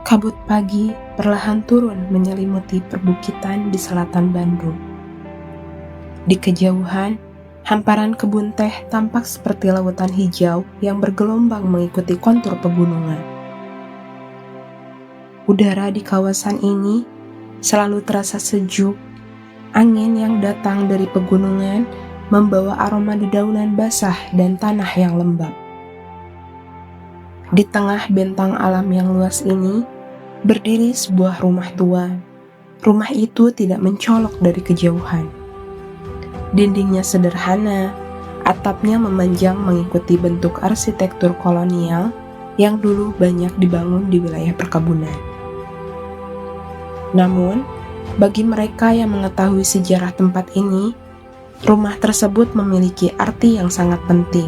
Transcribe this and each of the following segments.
Kabut pagi perlahan turun menyelimuti perbukitan di selatan Bandung. Di kejauhan, hamparan kebun teh tampak seperti lautan hijau yang bergelombang mengikuti kontur pegunungan. Udara di kawasan ini selalu terasa sejuk. Angin yang datang dari pegunungan membawa aroma dedaunan basah dan tanah yang lembab. Di tengah bentang alam yang luas ini, berdiri sebuah rumah tua. Rumah itu tidak mencolok dari kejauhan. Dindingnya sederhana, atapnya memanjang mengikuti bentuk arsitektur kolonial yang dulu banyak dibangun di wilayah perkebunan. Namun, bagi mereka yang mengetahui sejarah tempat ini, rumah tersebut memiliki arti yang sangat penting.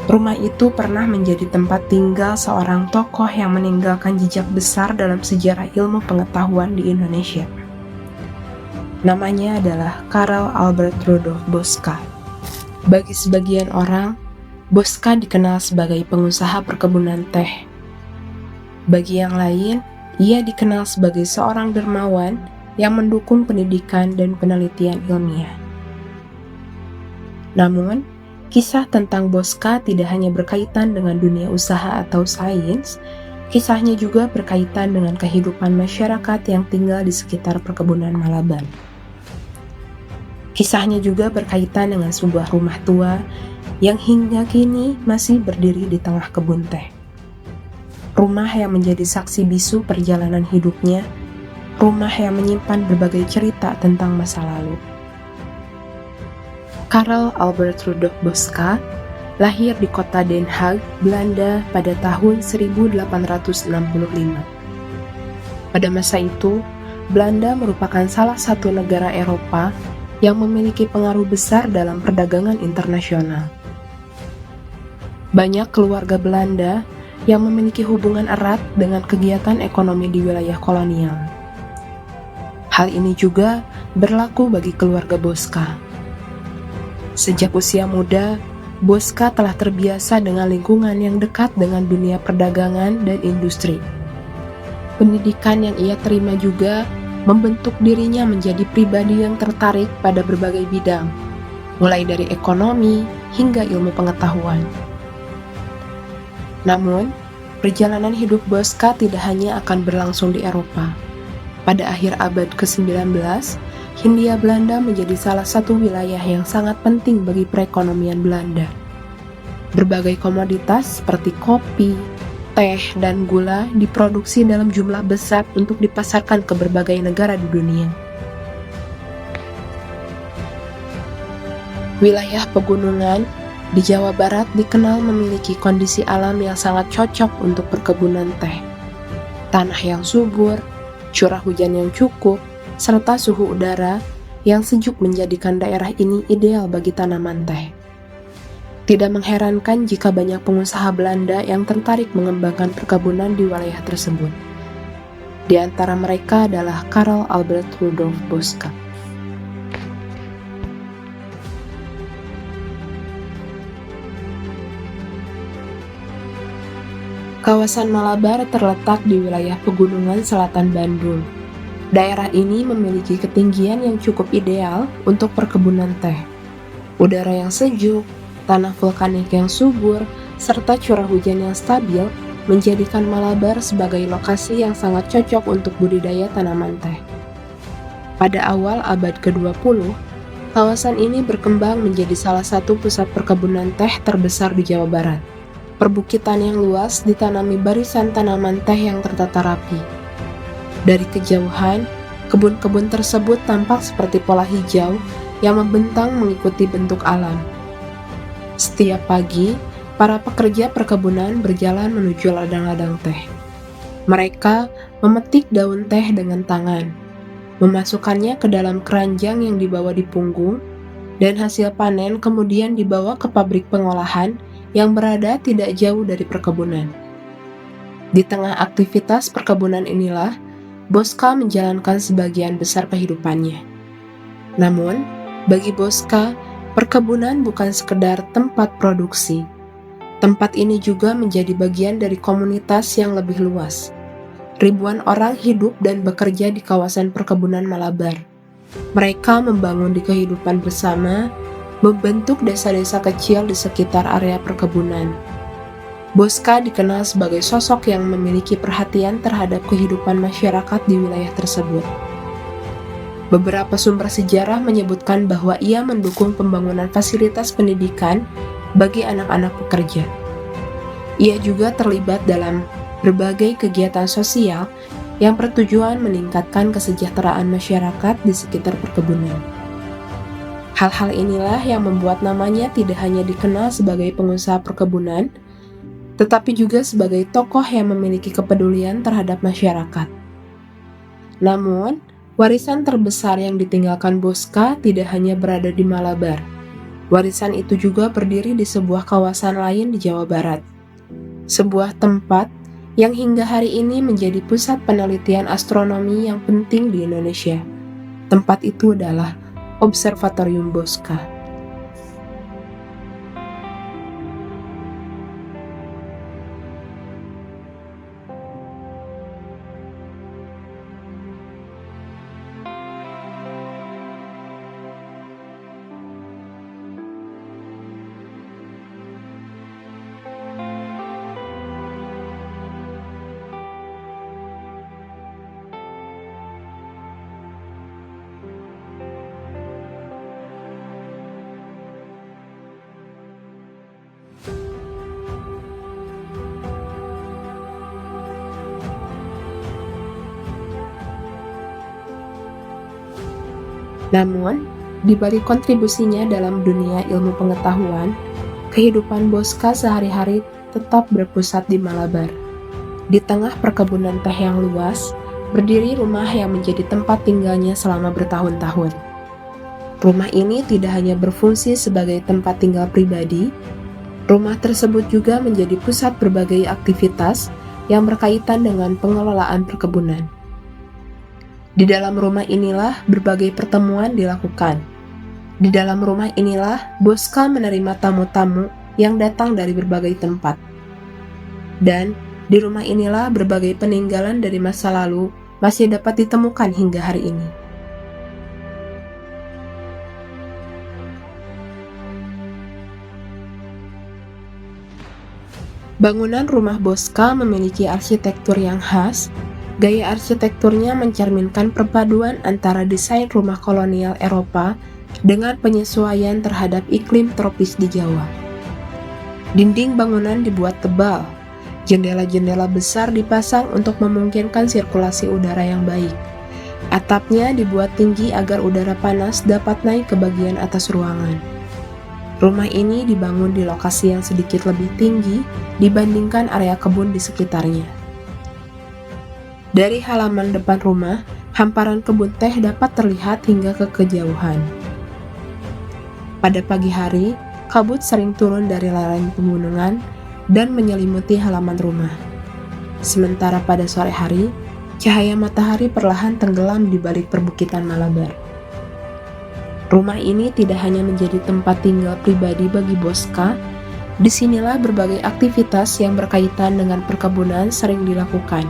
Rumah itu pernah menjadi tempat tinggal seorang tokoh yang meninggalkan jejak besar dalam sejarah ilmu pengetahuan di Indonesia. Namanya adalah Karl Albert Rudolf Boska. Bagi sebagian orang, Boska dikenal sebagai pengusaha perkebunan teh. Bagi yang lain, ia dikenal sebagai seorang dermawan yang mendukung pendidikan dan penelitian ilmiah. Namun, kisah tentang Boska tidak hanya berkaitan dengan dunia usaha atau sains, kisahnya juga berkaitan dengan kehidupan masyarakat yang tinggal di sekitar perkebunan Malabar. Kisahnya juga berkaitan dengan sebuah rumah tua yang hingga kini masih berdiri di tengah kebun teh. Rumah yang menjadi saksi bisu perjalanan hidupnya, rumah yang menyimpan berbagai cerita tentang masa lalu. Karl Albert Rudolf Boska lahir di kota Den Haag, Belanda pada tahun 1865. Pada masa itu, Belanda merupakan salah satu negara Eropa yang memiliki pengaruh besar dalam perdagangan internasional. Banyak keluarga Belanda yang memiliki hubungan erat dengan kegiatan ekonomi di wilayah kolonial. Hal ini juga berlaku bagi keluarga Boska. Sejak usia muda, Boska telah terbiasa dengan lingkungan yang dekat dengan dunia perdagangan dan industri. Pendidikan yang ia terima juga membentuk dirinya menjadi pribadi yang tertarik pada berbagai bidang, mulai dari ekonomi hingga ilmu pengetahuan. Namun, perjalanan hidup Boska tidak hanya akan berlangsung di Eropa. Pada akhir abad ke-19, Hindia Belanda menjadi salah satu wilayah yang sangat penting bagi perekonomian Belanda. Berbagai komoditas seperti kopi, teh, dan gula diproduksi dalam jumlah besar untuk dipasarkan ke berbagai negara di dunia. Wilayah pegunungan di Jawa Barat dikenal memiliki kondisi alam yang sangat cocok untuk perkebunan teh. Tanah yang subur, curah hujan yang cukup, serta suhu udara yang sejuk menjadikan daerah ini ideal bagi tanaman teh. Tidak mengherankan jika banyak pengusaha Belanda yang tertarik mengembangkan perkebunan di wilayah tersebut. Di antara mereka adalah Karl Albert Rudolf Boska. Kawasan Malabar terletak di wilayah pegunungan selatan Bandung. Daerah ini memiliki ketinggian yang cukup ideal untuk perkebunan teh. Udara yang sejuk, tanah vulkanik yang subur, serta curah hujan yang stabil menjadikan Malabar sebagai lokasi yang sangat cocok untuk budidaya tanaman teh. Pada awal abad ke-20, kawasan ini berkembang menjadi salah satu pusat perkebunan teh terbesar di Jawa Barat. Perbukitan yang luas ditanami barisan tanaman teh yang tertata rapi. Dari kejauhan, kebun-kebun tersebut tampak seperti pola hijau yang membentang mengikuti bentuk alam. Setiap pagi, para pekerja perkebunan berjalan menuju ladang-ladang teh. Mereka memetik daun teh dengan tangan, memasukkannya ke dalam keranjang yang dibawa di punggung, dan hasil panen kemudian dibawa ke pabrik pengolahan yang berada tidak jauh dari perkebunan. Di tengah aktivitas perkebunan inilah, Boska menjalankan sebagian besar kehidupannya. Namun, bagi Boska, perkebunan bukan sekedar tempat produksi. Tempat ini juga menjadi bagian dari komunitas yang lebih luas, Ribuan orang hidup dan bekerja di kawasan perkebunan Malabar. Mereka membangun di kehidupan bersama, membentuk desa-desa kecil di sekitar area perkebunan. Bosca dikenal sebagai sosok yang memiliki perhatian terhadap kehidupan masyarakat di wilayah tersebut. Beberapa sumber sejarah menyebutkan bahwa ia mendukung pembangunan fasilitas pendidikan bagi anak-anak pekerja. Ia juga terlibat dalam berbagai kegiatan sosial yang bertujuan meningkatkan kesejahteraan masyarakat di sekitar perkebunan. Hal-hal inilah yang membuat namanya tidak hanya dikenal sebagai pengusaha perkebunan, tetapi juga sebagai tokoh yang memiliki kepedulian terhadap masyarakat. Namun, warisan terbesar yang ditinggalkan Bosca tidak hanya berada di Malabar. Warisan itu juga berdiri di sebuah kawasan lain di Jawa Barat. Sebuah tempat yang hingga hari ini menjadi pusat penelitian astronomi yang penting di Indonesia. Tempat itu adalah Observatorium Bosca. Namun, di balik kontribusinya dalam dunia ilmu pengetahuan, kehidupan Bosca sehari-hari tetap berpusat di Malabar. Di tengah perkebunan teh yang luas, berdiri rumah yang menjadi tempat tinggalnya selama bertahun-tahun. Rumah ini tidak hanya berfungsi sebagai tempat tinggal pribadi, rumah tersebut juga menjadi pusat berbagai aktivitas yang berkaitan dengan pengelolaan perkebunan. Di dalam rumah inilah berbagai pertemuan dilakukan. Di dalam rumah inilah Bosca menerima tamu-tamu yang datang dari berbagai tempat. Dan di rumah inilah berbagai peninggalan dari masa lalu masih dapat ditemukan hingga hari ini. Bangunan rumah Bosca memiliki arsitektur yang khas. Gaya arsitekturnya mencerminkan perpaduan antara desain rumah kolonial Eropa dengan penyesuaian terhadap iklim tropis di Jawa. Dinding bangunan dibuat tebal, jendela-jendela besar dipasang untuk memungkinkan sirkulasi udara yang baik. Atapnya dibuat tinggi agar udara panas dapat naik ke bagian atas ruangan. Rumah ini dibangun di lokasi yang sedikit lebih tinggi dibandingkan area kebun di sekitarnya. Dari halaman depan rumah, hamparan kebun teh dapat terlihat hingga ke kejauhan. Pada pagi hari, kabut sering turun dari lereng pegunungan dan menyelimuti halaman rumah. Sementara pada sore hari, cahaya matahari perlahan tenggelam di balik perbukitan Malabar. Rumah ini tidak hanya menjadi tempat tinggal pribadi bagi Bosca, disinilah berbagai aktivitas yang berkaitan dengan perkebunan sering dilakukan.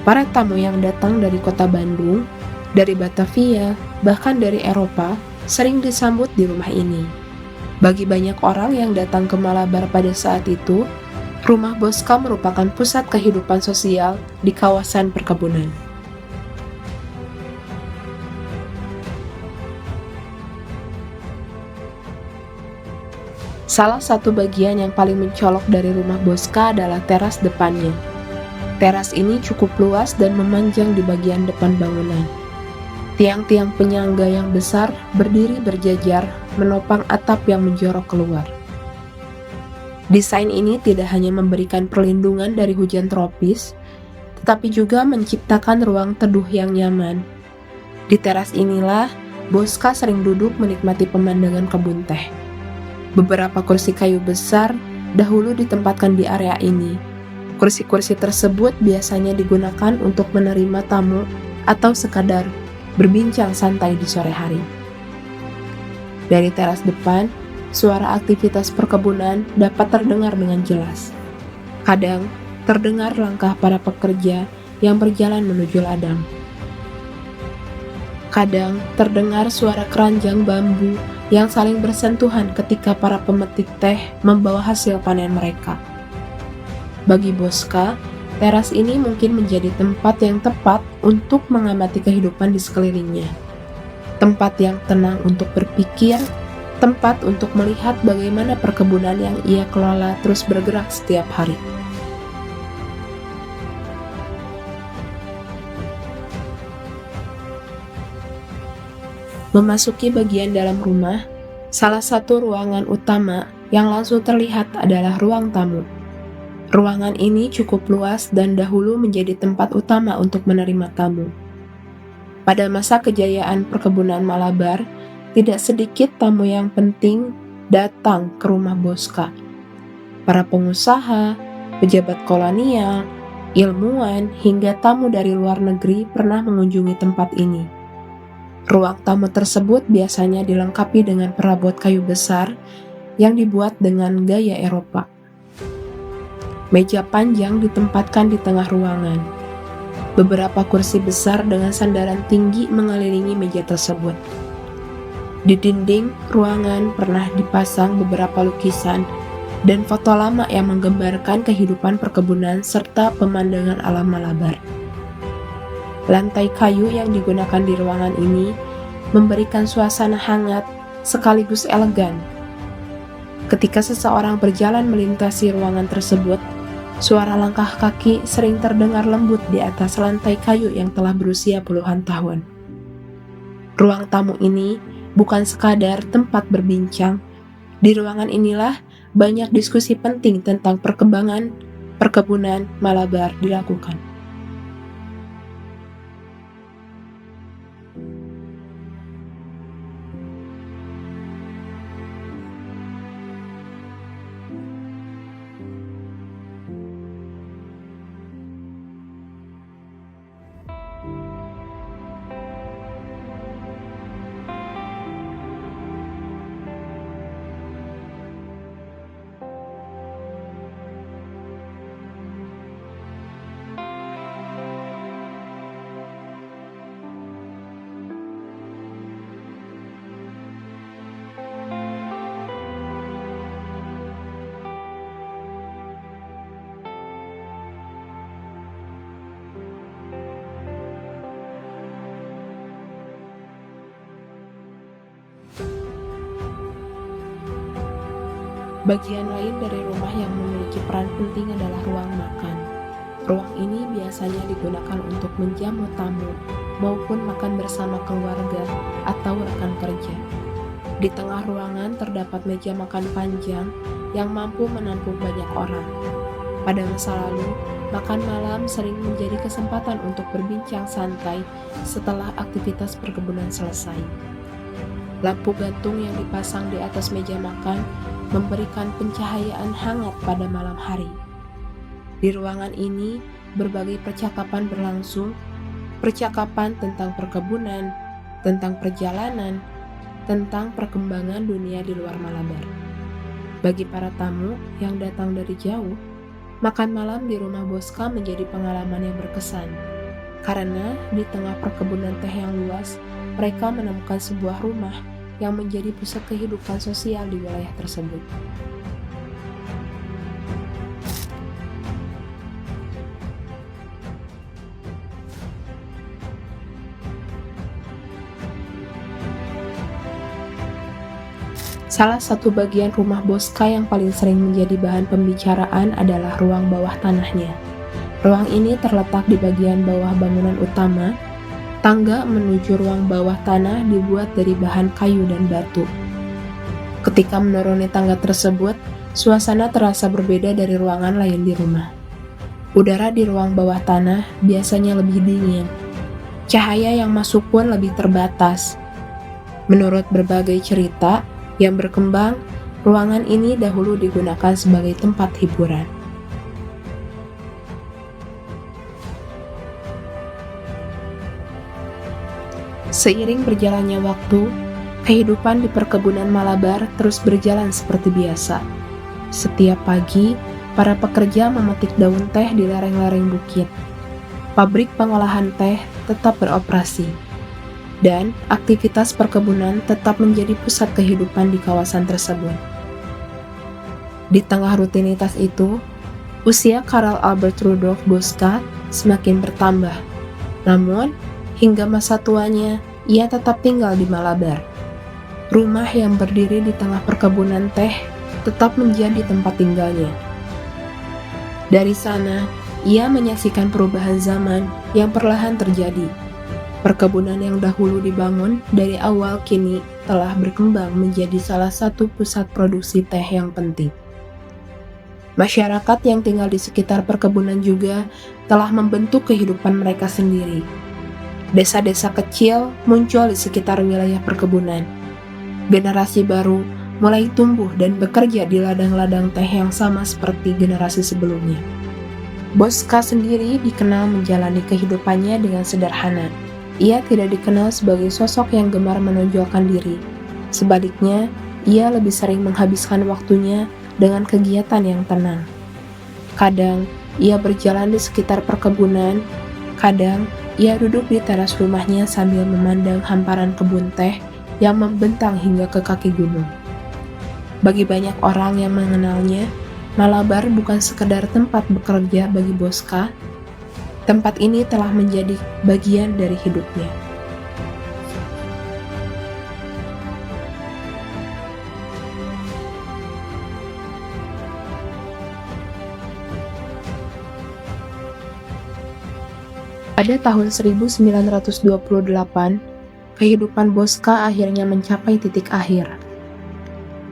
Para tamu yang datang dari kota Bandung, dari Batavia, bahkan dari Eropa, sering disambut di rumah ini. Bagi banyak orang yang datang ke Malabar pada saat itu, rumah Bosca merupakan pusat kehidupan sosial di kawasan perkebunan. Salah satu bagian yang paling mencolok dari rumah Bosca adalah teras depannya. Teras ini cukup luas dan memanjang di bagian depan bangunan. Tiang-tiang penyangga yang besar berdiri berjajar menopang atap yang menjorok keluar. Desain ini tidak hanya memberikan perlindungan dari hujan tropis, tetapi juga menciptakan ruang teduh yang nyaman. Di teras inilah Bosca sering duduk menikmati pemandangan kebun teh. Beberapa kursi kayu besar dahulu ditempatkan di area ini. Kursi-kursi tersebut biasanya digunakan untuk menerima tamu atau sekadar berbincang santai di sore hari. Dari teras depan, suara aktivitas perkebunan dapat terdengar dengan jelas. Kadang, terdengar langkah para pekerja yang berjalan menuju ladang. Kadang terdengar suara keranjang bambu yang saling bersentuhan ketika para pemetik teh membawa hasil panen mereka. Bagi Bosca, teras ini mungkin menjadi tempat yang tepat untuk mengamati kehidupan di sekelilingnya. Tempat yang tenang untuk berpikir, tempat untuk melihat bagaimana perkebunan yang ia kelola terus bergerak setiap hari. Memasuki bagian dalam rumah, salah satu ruangan utama yang langsung terlihat adalah ruang tamu. Ruangan ini cukup luas dan dahulu menjadi tempat utama untuk menerima tamu. Pada masa kejayaan perkebunan Malabar, tidak sedikit tamu yang penting datang ke rumah Bosca. Para pengusaha, pejabat kolonial, ilmuwan, hingga tamu dari luar negeri pernah mengunjungi tempat ini. Ruang tamu tersebut biasanya dilengkapi dengan perabot kayu besar yang dibuat dengan gaya Eropa. Meja panjang ditempatkan di tengah ruangan. Beberapa kursi besar dengan sandaran tinggi mengelilingi meja tersebut. Di dinding ruangan pernah dipasang beberapa lukisan dan foto lama yang menggambarkan kehidupan perkebunan serta pemandangan alam Malabar. Lantai kayu yang digunakan di ruangan ini memberikan suasana hangat sekaligus elegan. Ketika seseorang berjalan melintasi ruangan tersebut, suara langkah kaki sering terdengar lembut di atas lantai kayu yang telah berusia puluhan tahun. Ruang tamu ini bukan sekadar tempat berbincang. Di ruangan inilah banyak diskusi penting tentang perkembangan perkebunan Malabar dilakukan. Bagian lain dari rumah yang memiliki peran penting adalah ruang makan. Ruang ini biasanya digunakan untuk menjamu tamu maupun makan bersama keluarga atau rekan kerja. Di tengah ruangan terdapat meja makan panjang yang mampu menampung banyak orang. Pada masa lalu, makan malam sering menjadi kesempatan untuk berbincang santai setelah aktivitas perkebunan selesai. Lampu gantung yang dipasang di atas meja makan memberikan pencahayaan hangat pada malam hari. Di ruangan ini, berbagai percakapan berlangsung, percakapan tentang perkebunan, tentang perjalanan, tentang perkembangan dunia di luar Malabar. Bagi para tamu yang datang dari jauh, makan malam di rumah Bosca menjadi pengalaman yang berkesan. Karena di tengah perkebunan teh yang luas, mereka menemukan sebuah rumah yang menjadi pusat kehidupan sosial di wilayah tersebut. Salah satu bagian rumah Bosca yang paling sering menjadi bahan pembicaraan adalah ruang bawah tanahnya. Ruang ini terletak di bagian bawah bangunan utama. Tangga menuju ruang bawah tanah dibuat dari bahan kayu dan batu. Ketika menuruni tangga tersebut, suasana terasa berbeda dari ruangan lain di rumah. Udara di ruang bawah tanah biasanya lebih dingin. Cahaya yang masuk pun lebih terbatas. Menurut berbagai cerita yang berkembang, ruangan ini dahulu digunakan sebagai tempat hiburan. Seiring berjalannya waktu, kehidupan di perkebunan Malabar terus berjalan seperti biasa. Setiap pagi, para pekerja memetik daun teh di lereng-lereng bukit. pabrik pengolahan teh tetap beroperasi, dan aktivitas perkebunan tetap menjadi pusat kehidupan di kawasan tersebut. Di tengah rutinitas itu, usia Karl Albert Rudolf Boska semakin bertambah. Namun, hingga masa tuanya, ia tetap tinggal di Malabar. Rumah yang berdiri di tengah perkebunan teh tetap menjadi tempat tinggalnya. Dari sana, ia menyaksikan perubahan zaman yang perlahan terjadi. Perkebunan yang dahulu dibangun dari awal kini telah berkembang menjadi salah satu pusat produksi teh yang penting. Masyarakat yang tinggal di sekitar perkebunan juga telah membentuk kehidupan mereka sendiri. Desa-desa kecil muncul di sekitar wilayah perkebunan. Generasi baru mulai tumbuh dan bekerja di ladang-ladang teh yang sama seperti generasi sebelumnya. Boska sendiri dikenal menjalani kehidupannya dengan sederhana. Ia tidak dikenal sebagai sosok yang gemar menonjolkan diri. Sebaliknya, ia lebih sering menghabiskan waktunya dengan kegiatan yang tenang. Kadang, ia berjalan di sekitar perkebunan. Kadang, ia duduk di teras rumahnya sambil memandang hamparan kebun teh yang membentang hingga ke kaki gunung. Bagi banyak orang yang mengenalnya, Malabar bukan sekedar tempat bekerja bagi Boska. Tempat ini telah menjadi bagian dari hidupnya. Pada tahun 1928, kehidupan Boska akhirnya mencapai titik akhir.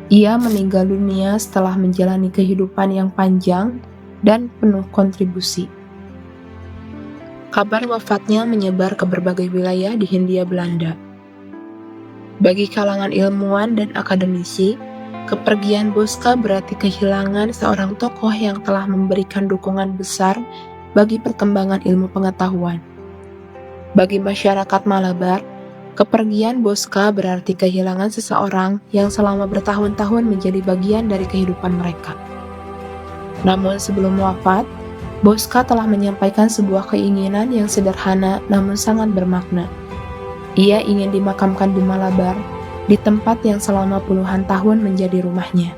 Ia meninggal dunia setelah menjalani kehidupan yang panjang dan penuh kontribusi. Kabar wafatnya menyebar ke berbagai wilayah di Hindia Belanda. Bagi kalangan ilmuwan dan akademisi, kepergian Boska berarti kehilangan seorang tokoh yang telah memberikan dukungan besar bagi perkembangan ilmu pengetahuan. Bagi masyarakat Malabar, kepergian Boska berarti kehilangan seseorang yang selama bertahun-tahun menjadi bagian dari kehidupan mereka. Namun sebelum wafat, Boska telah menyampaikan sebuah keinginan yang sederhana namun sangat bermakna. Ia ingin dimakamkan di Malabar, di tempat yang selama puluhan tahun menjadi rumahnya.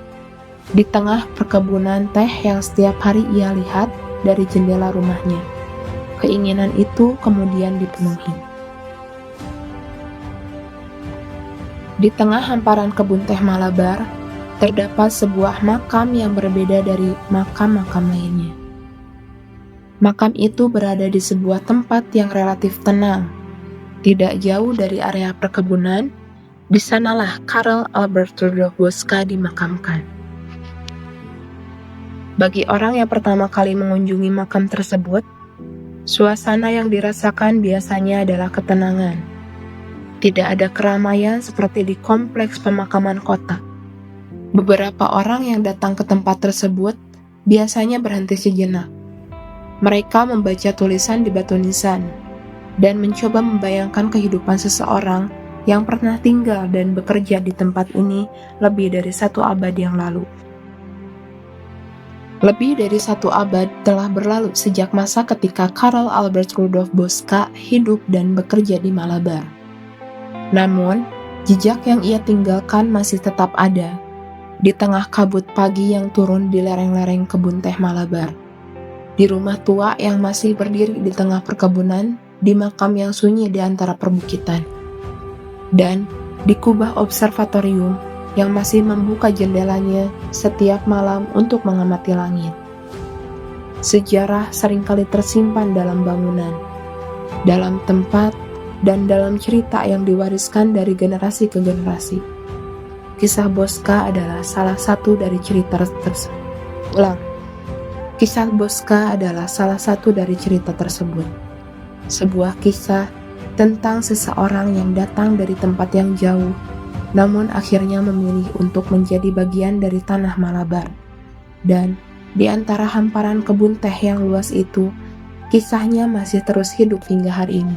Di tengah perkebunan teh yang setiap hari ia lihat dari jendela rumahnya. Keinginan itu kemudian dipenuhi. Di tengah hamparan kebun teh Malabar, terdapat sebuah makam yang berbeda dari makam-makam lainnya. Makam itu berada di sebuah tempat yang relatif tenang, tidak jauh dari area perkebunan. Di sanalah Karl Albert Rudolf Boska dimakamkan. Bagi orang yang pertama kali mengunjungi makam tersebut, suasana yang dirasakan biasanya adalah ketenangan. Tidak ada keramaian seperti di kompleks pemakaman kota. Beberapa orang yang datang ke tempat tersebut biasanya berhenti sejenak. Mereka membaca tulisan di batu nisan dan mencoba membayangkan kehidupan seseorang yang pernah tinggal dan bekerja di tempat ini lebih dari 1 abad yang lalu. Lebih dari 1 abad telah berlalu sejak masa ketika Karl Albert Rudolf Boska hidup dan bekerja di Malabar. Namun, jejak yang ia tinggalkan masih tetap ada di tengah kabut pagi yang turun di lereng-lereng kebun teh Malabar. Di rumah tua yang masih berdiri di tengah perkebunan, di makam yang sunyi di antara perbukitan, dan di kubah observatorium yang masih membuka jendelanya setiap malam untuk mengamati langit. Sejarah seringkali tersimpan dalam bangunan, dalam tempat, dan dalam cerita yang diwariskan dari generasi ke generasi. Kisah Boska adalah salah satu dari cerita tersebut. Kisah Boska adalah salah satu dari cerita tersebut. Sebuah kisah tentang seseorang yang datang dari tempat yang jauh, namun akhirnya memilih untuk menjadi bagian dari tanah Malabar. Dan di antara hamparan kebun teh yang luas itu, kisahnya masih terus hidup hingga hari ini.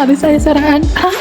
mengalami saya serangan.